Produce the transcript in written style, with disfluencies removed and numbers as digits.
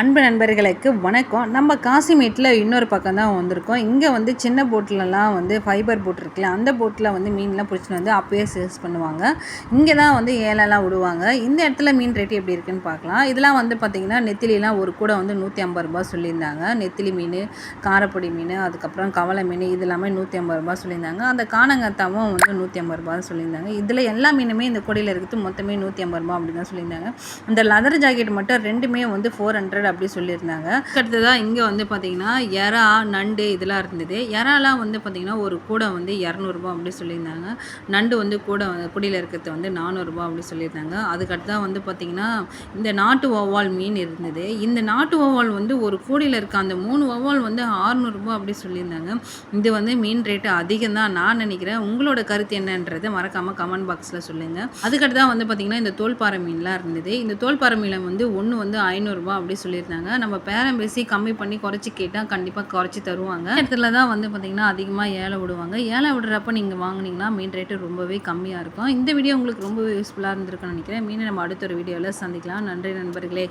அன்பு நண்பர்களுக்கு வணக்கம். நம்ம காசிமேட்டில் இன்னொரு பக்கம் தான் வந்திருக்கோம். இங்கே வந்து சின்ன போட்லலாம் வந்து ஃபைபர் போட் இருக்குல்ல, அந்த போட்டில் வந்து மீன்லாம் பிடிச்சிட்டு வந்து அப்பயே சேல்ஸ் பண்ணுவாங்க. இங்கே தான் வந்து ஏலெல்லாம் விடுவாங்க. இந்த இடத்துல மீன் ரேட்டு எப்படி இருக்குன்னு பார்க்கலாம். இதெல்லாம் வந்து பார்த்திங்கன்னா நெத்திலிலாம் ஒரு கூட வந்து ₹150 சொல்லியிருந்தாங்க. நெத்திலி மீன், காரப்பொடி மீன், அதுக்கப்புறம் கவலை மீன் இது எல்லாமே ₹150 சொல்லியிருந்தாங்க. அந்த காணங்கத்தாவும் வந்து ₹150 சொல்லியிருந்தாங்க. இதில் எல்லா மீனுமே இந்த கொடியில் இருக்கிறது மொத்தமே ₹150 அப்படி தான் சொல்லியிருந்தாங்க. அந்த லெதர் ஜாக்கெட் மட்டும் ரெண்டுமே வந்து 400 அப்படி சொல்லியிருந்தாங்க. அடுத்ததாக இங்கே வந்து பார்த்தீங்கன்னா எறா, நண்டு இதெல்லாம் இருந்தது. எறாலாம் வந்து பார்த்தீங்கன்னா ஒரு கூடை வந்து ₹200 அப்படி சொல்லியிருந்தாங்க. நண்டு வந்து குடியில் இருக்கிறது வந்து ₹400 அப்படி சொல்லியிருந்தாங்க. அதுக்கடுத்ததாக வந்து பார்த்தீங்கன்னா இந்த நாட்டு வௌவால் மீன் இருந்தது. இந்த நாட்டு வௌவால் வந்து ஒரு கூடையில் இருக்க அந்த 3 வௌவால் வந்து ₹600 அப்படி சொல்லியிருந்தாங்க. இது வந்து மீன் ரேட்டு அதிகம் தான் நான் நினைக்கிறேன். உங்களோட கருத்து என்னன்றதை மறக்காமல் கமெண்ட் பாக்ஸில் சொல்லுங்கள். அதுக்கடுத்ததாக வந்து பார்த்தீங்கன்னா இந்த தோல்பாறை மீன்லாம் இருந்தது. இந்த தோல்பாறை மீனை வந்து ஒன்று வந்து ₹500 அப்படி சொல்லியிருந்தாங்க. நம்ம பேரம் பேசி கம்மி பண்ணி குறைச்சி கேட்டால் கண்டிப்பாக குறைச்சி தருவாங்க. இடத்துல தான் வந்து பார்த்திங்கன்னா அதிகமாக ஏலம் விடுவாங்க. ஏலம் விடுறப்ப நீங்கள் வாங்கினீங்கன்னா மீன் ரேட்டு ரொம்பவே கம்மியாக இருக்கும். இந்த வீடியோ உங்களுக்கு ரொம்பவே யூஸ்ஃபுல்லாக இருந்திருக்குன்னு நினைக்கிறேன். மீண்டும் நம்ம அடுத்த ஒரு வீடியோவில் சந்திக்கலாம். நன்றி நண்பர்களே.